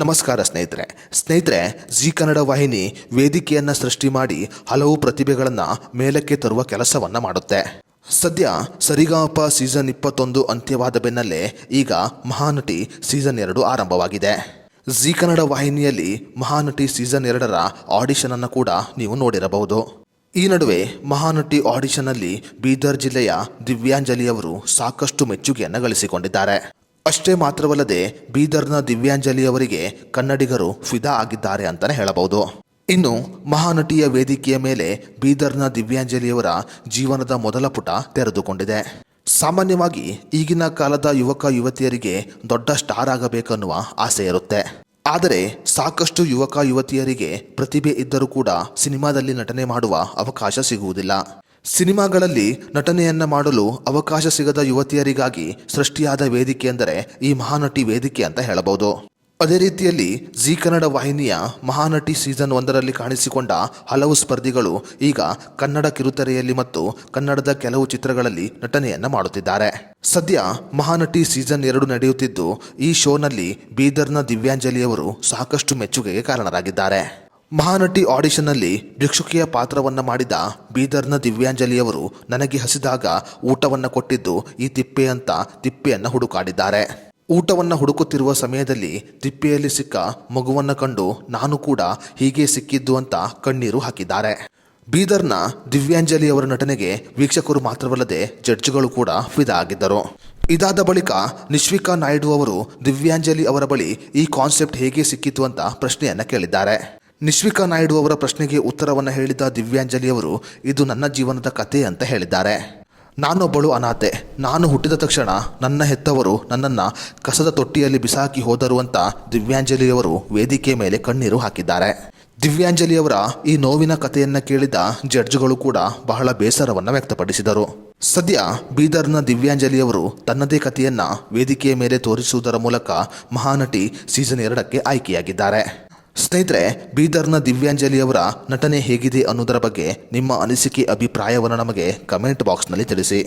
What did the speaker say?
ನಮಸ್ಕಾರ ಸ್ನೇಹಿತರೆ ಜಿ ಕನ್ನಡ ವಾಹಿನಿ ವೇದಿಕೆಯನ್ನು ಸೃಷ್ಟಿ ಮಾಡಿ ಹಲವು ಪ್ರತಿಭೆಗಳನ್ನು ಮೇಲಕ್ಕೆ ತರುವ ಕೆಲಸವನ್ನು ಮಾಡುತ್ತೆ. ಸದ್ಯ ಸರಿಗಮಪ ಸೀಸನ್ 21 ಅಂತ್ಯವಾದ ಬೆನ್ನಲ್ಲೇ ಈಗ ಮಹಾನಟಿ ಸೀಸನ್ 2 ಆರಂಭವಾಗಿದೆ. ಜಿ ಕನ್ನಡ ವಾಹಿನಿಯಲ್ಲಿ ಮಹಾನಟಿ ಸೀಸನ್ 2ರ ಆಡಿಷನ್ ಅನ್ನು ಕೂಡ ನೀವು ನೋಡಿರಬಹುದು. ಈ ನಡುವೆ ಮಹಾನಟಿ ಆಡಿಷನ್ನಲ್ಲಿ ಬೀದರ್ ಜಿಲ್ಲೆಯ ದಿವ್ಯಾಂಜಲಿ ಅವರು ಸಾಕಷ್ಟು ಮೆಚ್ಚುಗೆಯನ್ನು ಗಳಿಸಿಕೊಂಡಿದ್ದಾರೆ. ಅಷ್ಟೇ ಮಾತ್ರವಲ್ಲದೆ ಬೀದರ್ನ ದಿವ್ಯಾಂಜಲಿ ಅವರಿಗೆ ಕನ್ನಡಿಗರು ಫಿದಾ ಆಗಿದ್ದಾರೆ ಅಂತಾನೆ ಹೇಳಬಹುದು. ಇನ್ನು ಮಹಾನಟಿಯ ವೇದಿಕೆಯ ಮೇಲೆ ಬೀದರ್ನ ದಿವ್ಯಾಂಜಲಿಯವರ ಜೀವನದ ಮೊದಲ ಪುಟ ತೆರೆದುಕೊಂಡಿದೆ. ಸಾಮಾನ್ಯವಾಗಿ ಈಗಿನ ಕಾಲದ ಯುವಕ ಯುವತಿಯರಿಗೆ ದೊಡ್ಡ ಸ್ಟಾರ್ ಆಗಬೇಕನ್ನುವ ಆಸೆ ಇರುತ್ತೆ. ಆದರೆ ಸಾಕಷ್ಟು ಯುವಕ ಯುವತಿಯರಿಗೆ ಪ್ರತಿಭೆ ಇದ್ದರೂ ಕೂಡ ಸಿನಿಮಾದಲ್ಲಿ ನಟನೆ ಮಾಡುವ ಅವಕಾಶ ಸಿಗುವುದಿಲ್ಲ. ಸಿನಿಮಾಗಳಲ್ಲಿ ನಟನೆಯನ್ನ ಮಾಡಲು ಅವಕಾಶ ಸಿಗದ ಯುವತಿಯರಿಗಾಗಿ ಸೃಷ್ಟಿಯಾದ ವೇದಿಕೆ ಎಂದರೆ ಈ ಮಹಾನಟಿ ವೇದಿಕೆ ಅಂತ ಹೇಳಬಹುದು. ಅದೇ ರೀತಿಯಲ್ಲಿ ಜಿ ಕನ್ನಡ ವಾಹಿನಿಯ ಮಹಾನಟಿ ಸೀಸನ್ 1ರಲ್ಲಿ ಕಾಣಿಸಿಕೊಂಡ ಹಲವು ಸ್ಪರ್ಧಿಗಳು ಈಗ ಕನ್ನಡ ಕಿರುತೆರೆಯಲ್ಲಿ ಮತ್ತು ಕನ್ನಡದ ಕೆಲವು ಚಿತ್ರಗಳಲ್ಲಿ ನಟನೆಯನ್ನ ಮಾಡುತ್ತಿದ್ದಾರೆ. ಸದ್ಯ ಮಹಾನಟಿ ಸೀಸನ್ 2 ನಡೆಯುತ್ತಿದ್ದು ಈ ಶೋನಲ್ಲಿ ಬೀದರ್ನ ದಿವ್ಯಾಂಜಲಿಯವರು ಸಾಕಷ್ಟು ಮೆಚ್ಚುಗೆಗೆ ಕಾರಣರಾಗಿದ್ದಾರೆ. ಮಹಾನಟಿ ಆಡಿಷನ್ನಲ್ಲಿ ಭಿಕ್ಷುಕಿಯ ಪಾತ್ರವನ್ನು ಮಾಡಿದ ಬೀದರ್ನ ದಿವ್ಯಾಂಜಲಿಯವರು ನನಗೆ ಹಸಿದಾಗ ಊಟವನ್ನು ಕೊಟ್ಟಿದ್ದು ಈ ತಿಪ್ಪೆ ಅಂತ ತಿಪ್ಪೆಯನ್ನು ಹುಡುಕಾಡಿದ್ದಾರೆ. ಊಟವನ್ನು ಹುಡುಕುತ್ತಿರುವ ಸಮಯದಲ್ಲಿ ತಿಪ್ಪೆಯಲ್ಲಿ ಸಿಕ್ಕ ಮಗುವನ್ನು ಕಂಡು ನಾನು ಕೂಡ ಹೀಗೆ ಸಿಕ್ಕಿದ್ದು ಅಂತ ಕಣ್ಣೀರು ಹಾಕಿದ್ದಾರೆ. ಬೀದರ್ನ ದಿವ್ಯಾಂಜಲಿ ಅವರ ನಟನೆಗೆ ವೀಕ್ಷಕರು ಮಾತ್ರವಲ್ಲದೆ ಜಡ್ಜ್ಗಳು ಕೂಡ ಫಿದಾ ಆಗಿದ್ದರು. ಇದಾದ ಬಳಿಕ ನಿಶ್ವಿಕಾ ನಾಯ್ಡು ಅವರು ದಿವ್ಯಾಂಜಲಿ ಅವರ ಬಳಿ ಈ ಕಾನ್ಸೆಪ್ಟ್ ಹೇಗೆ ಸಿಕ್ಕಿತು ಅಂತ ಪ್ರಶ್ನೆಯನ್ನು ಕೇಳಿದ್ದಾರೆ. ನಿಶ್ವಿಕಾ ನಾಯ್ಡು ಅವರ ಪ್ರಶ್ನೆಗೆ ಉತ್ತರವನ್ನು ಹೇಳಿದ ದಿವ್ಯಾಂಜಲಿ ಅವರು ಇದು ನನ್ನ ಜೀವನದ ಕಥೆ ಅಂತ ಹೇಳಿದ್ದಾರೆ. ನಾನೊಬ್ಬಳು ಅನಾಥೆ. ನಾನು ಹುಟ್ಟಿದ ತಕ್ಷಣ ನನ್ನ ಹೆತ್ತವರು ನನ್ನನ್ನು ಕಸದ ತೊಟ್ಟಿಯಲ್ಲಿ ಬಿಸಾಕಿ ಹೋದರು ಅಂತ ದಿವ್ಯಾಂಜಲಿಯವರು ವೇದಿಕೆ ಮೇಲೆ ಕಣ್ಣೀರು ಹಾಕಿದ್ದಾರೆ. ದಿವ್ಯಾಂಜಲಿಯವರ ಈ ನೋವಿನ ಕಥೆಯನ್ನು ಕೇಳಿದ ಜಡ್ಜ್ಗಳು ಕೂಡ ಬಹಳ ಬೇಸರವನ್ನು ವ್ಯಕ್ತಪಡಿಸಿದರು. ಸದ್ಯ ಬೀದರ್ನ ದಿವ್ಯಾಂಜಲಿಯವರು ತನ್ನದೇ ಕಥೆಯನ್ನ ವೇದಿಕೆಯ ಮೇಲೆ ತೋರಿಸುವುದರ ಮೂಲಕ ಮಹಾನಟಿ ಸೀಸನ್ 2ಕ್ಕೆ ಆಯ್ಕೆಯಾಗಿದ್ದಾರೆ. ಸ್ನೇಹಿತರೆ, ಬೀದರ್ನ ದಿವ್ಯಾಂಜಲಿಯವರ ನಟನೆ ಹೇಗಿದೆ ಅನ್ನೋದರ ಬಗ್ಗೆ ನಿಮ್ಮ ಅನಿಸಿಕೆ ಅಭಿಪ್ರಾಯವನ್ನು ನಮಗೆ ಕಮೆಂಟ್ ಬಾಕ್ಸ್ನಲ್ಲಿ ತಿಳಿಸಿ.